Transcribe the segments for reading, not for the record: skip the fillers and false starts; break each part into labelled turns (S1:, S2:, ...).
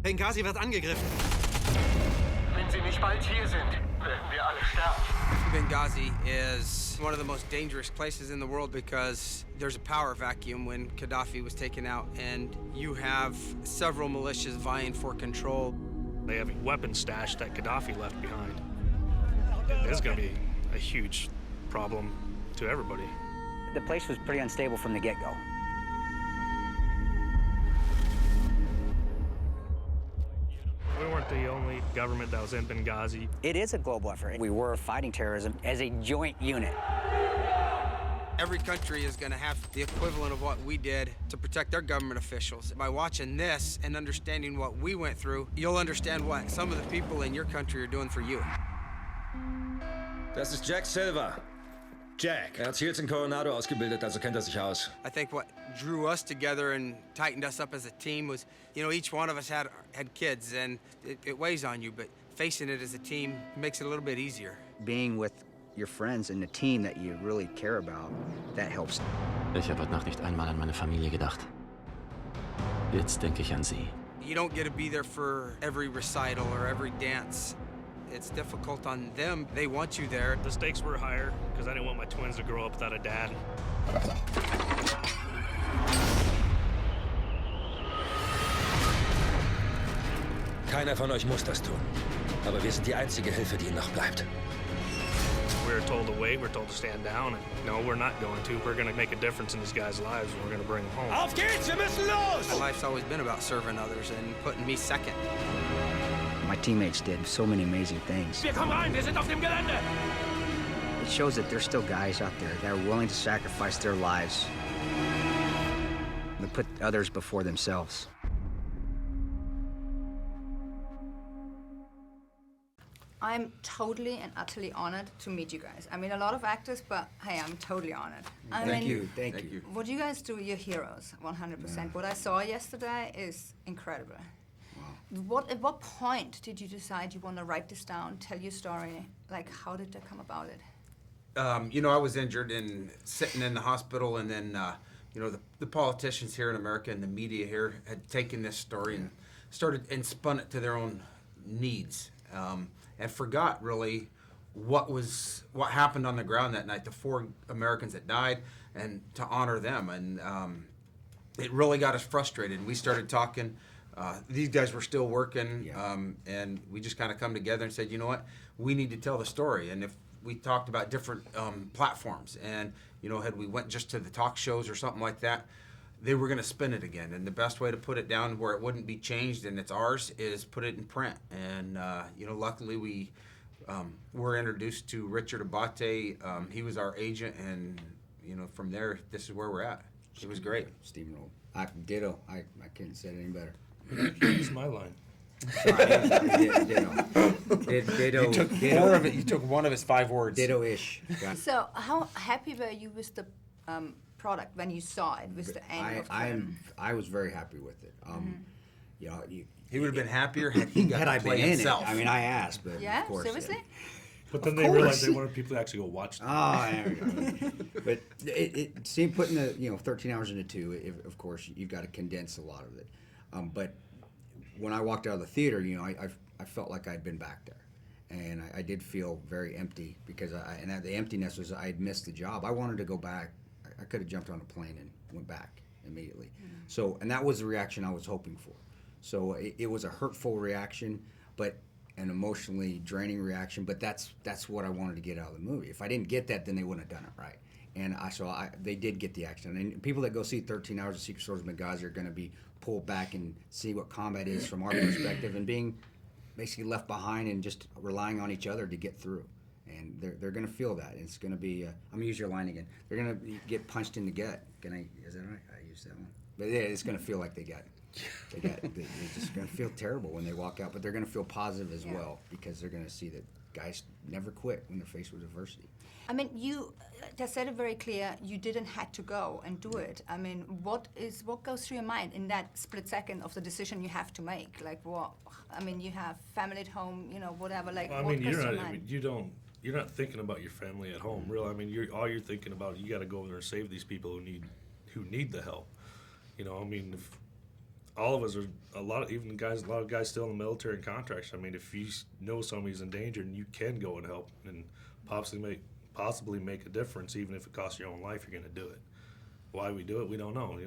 S1: Benghazi wird angegriffen.
S2: Wenn sie nicht bald hier sind, werden wir alle sterben.
S3: Benghazi is one of the most dangerous places in the world because there's a power vacuum when Gaddafi was taken out, and you have several militias vying for control.
S4: They have a weapon stash that Gaddafi left behind. It's going to be a huge problem to everybody.
S5: The place was pretty unstable from the get-go.
S4: We weren't the only government that was in Benghazi.
S5: It is a global effort. We were fighting terrorism as a joint unit.
S3: Every country is going to have the equivalent of what we did to protect their government officials. By watching this and understanding what we went through, you'll understand what some of the people in your country are doing for you.
S6: Das ist Jack Silver.
S2: Jack.
S6: Er hat Shields in Coronado ausgebildet, also kennt er sich aus.
S3: I think what drew us together and tightened us up as a team was, you know, each one of us had kids, and it weighs on you, but facing it as a team makes it a little bit easier.
S5: Being with your friends and the team that you really care about, that helps.
S7: Ich habe heute Nacht nicht einmal an meine Familie gedacht. Jetzt denke ich an sie.
S3: You don't get to be there for every recital or every dance. It's difficult on them. They want you there.
S4: The stakes were higher because I didn't want my twins to grow up without a dad.
S6: Keiner von euch muss das tun. Aber wir sind die einzige Hilfe, die ihnen noch bleibt.
S4: We were told to wait, we were told to stand down, and no, we're not going to. We're going to make a difference in these guys' lives, and we're going to bring them home.
S6: Auf geht's, wir müssen los!
S3: My life's always been about serving others and putting me second.
S5: My teammates did so many amazing things.
S2: Wir kommen rein, wir sind auf dem Gelände.
S5: It shows that there's still guys out there that are willing to sacrifice their lives and put others before themselves.
S8: I'm totally and utterly honored to meet you guys. I mean, a lot of actors, but hey, I'm totally honored.
S5: Thank you. Thank you.
S8: What you guys do, you're heroes, 100%. Yeah. What I saw yesterday is incredible. Wow. At what point did you decide you want to write this down, tell your story? Like, how did that come about it?
S3: You know, I was injured and sitting in the hospital, and then, you know, the politicians here in America and the media here had taken this story and started and spun it to their own needs. And forgot really what happened on the ground that night, the 4 Americans that died, and to honor them. And it really got us frustrated. We started talking. These guys were still working, and we just kind of come together and said, you know what, we need to tell the story. And if we talked about different platforms, and you know, had we went just to the talk shows or something like that, they were going to spin it again. And the best way to put it down where it wouldn't be changed and it's ours is put it in print. And, you know, luckily we were introduced to Richard Abate. He was our agent, and, you know, from there, this is where we're at. It was great.
S5: Steamroll. Ditto. I couldn't say it any better.
S4: It's my line.
S5: Ditto.
S1: You took one of his 5 words.
S5: Ditto-ish.
S8: So how happy were you with the product when you saw it, with the end
S5: I was very happy with it. You know,
S3: he would have been happier had he got
S5: had
S3: to
S5: I
S3: play
S5: been
S3: himself.
S5: in it. I mean, I asked, but
S8: yeah,
S5: of course.
S8: Seriously?
S4: But then they realized they wanted people to actually go watch them.
S5: Oh, there we go. But it seemed putting the 13 hours into 2. Of course, you've got to condense a lot of it. But when I walked out of the theater, you know, I felt like I'd been back there, and I did feel very empty because the emptiness was I had missed the job. I wanted to go back. I could have jumped on a plane and went back immediately. So, and that was the reaction I was hoping for. So it was a hurtful reaction, but an emotionally draining reaction. But that's what I wanted to get out of the movie. If I didn't get that, then they wouldn't have done it right. And they did get the action. And people that go see 13 Hours of Secret Soldiers of Benghazi are going to be pulled back and see what combat is from our perspective, and being basically left behind and just relying on each other to get through. And they're going to feel that. It's going to be, I'm going to use your line again. They're going to get punched in the gut. Is that right? I used that one. But yeah, it's going to feel like they're just going to feel terrible when they walk out. But they're going to feel positive as well, because they're going to see that guys never quit when they're faced with adversity.
S8: I mean, you just said it very clear, you didn't have to go and do it. I mean, what goes through your mind in that split second of the decision you have to make? Like, what? I mean, you have family at home, you know, whatever. Like,
S4: well, I
S8: what
S4: mean,
S8: goes through your mind?
S4: You're not thinking about your family at home, really. I mean, all you're thinking about, you got to go over there and save these people who need the help. You know, I mean, all of us are a lot of guys still in the military and contracts. I mean, if you know somebody's in danger and you can go and help and possibly make a difference, even if it costs your own life, you're going to do it. Why we do it, we don't know.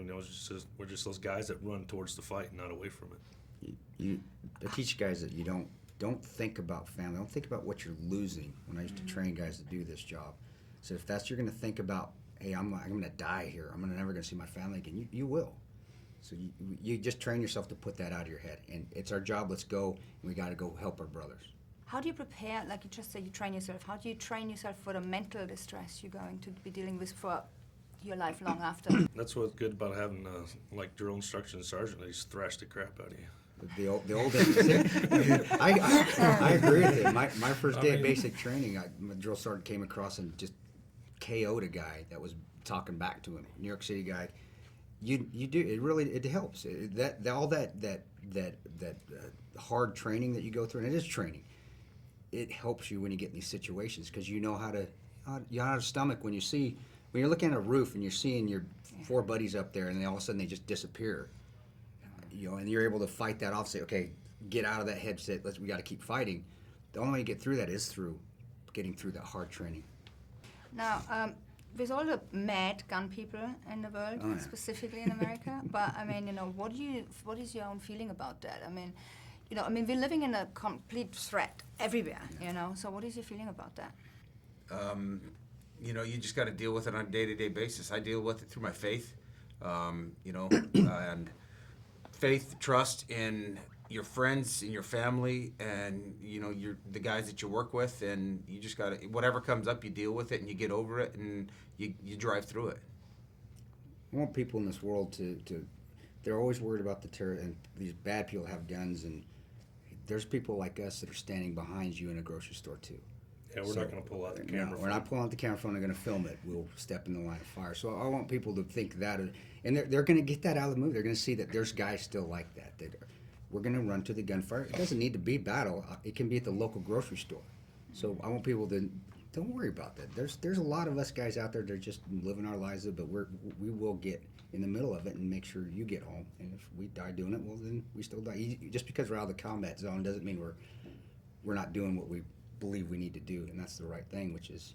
S4: We're just those guys that run towards the fight and not away from it.
S5: I teach guys that you don't think about family. Don't think about what you're losing. When I used to train guys to do this job, so if that's you're going to think about, hey, I'm going to die here. I'm never going to see my family again. You will. So you just train yourself to put that out of your head. And it's our job. Let's go. And we got to go help our brothers.
S8: How do you prepare, like you just said, you train yourself. How do you train yourself for the mental distress you're going to be dealing with for your life long after?
S4: That's what's good about having like drill instruction sergeant. They just thrash the crap out of you.
S5: The old I agree with you. My first day of basic training, my drill sergeant came across and just KO'd a guy that was talking back to him. New York City guy. You do it helps. That hard training that you go through, and it is training. It helps you when you get in these situations because you know how to stomach when you're looking at a roof and you're seeing your four buddies up there and then all of a sudden they just disappear. And you're able to fight that off. Say, okay, get out of that headset. We got to keep fighting. The only way you get through that is through getting through that hard training.
S8: Now, with all the mad gun people in the world, specifically in America, but I mean, what is your own feeling about that? I mean, we're living in a complete threat everywhere. So what is your feeling about that?
S3: You just got to deal with it on a day-to-day basis. I deal with it through my faith, and faith, trust in your friends, in your family, and the guys that you work with, and you just got to, whatever comes up, you deal with it and you get over it and you drive through it.
S5: I want people in this world to they're always worried about the terror, and these bad people have guns, and there's people like us that are standing behind you in a grocery store too.
S4: Yeah, we're not going to pull out the camera.
S5: No, we're not pulling out the camera phone. They're going to film it. We'll step in the line of fire. So I want people to think that, and they're going to get that out of the movie. They're going to see that there's guys still like that. We're going to run to the gunfire. It doesn't need to be battle. It can be at the local grocery store. So I want people to don't worry about that. There's a lot of us guys out there that are just living our lives, but we will get in the middle of it and make sure you get home. And if we die doing it, well then we still die. Just because we're out of the combat zone doesn't mean we're not doing what we believe we need to do, and that's the right thing, which is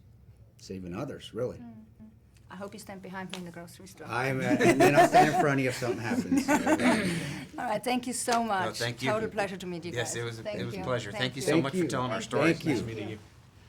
S5: saving others, really.
S8: Mm-hmm. I hope you stand behind me in the grocery store.
S5: And then I'll stand in front of you if something happens.
S8: All right, thank you so much.
S3: No, thank you.
S8: Total pleasure to meet you guys.
S3: Yes, it was a
S8: Thank you.
S3: pleasure. Thank you so
S5: Thank
S3: much
S5: you.
S3: for telling our
S5: Thank
S3: stories.
S5: you.
S4: Nice meeting you.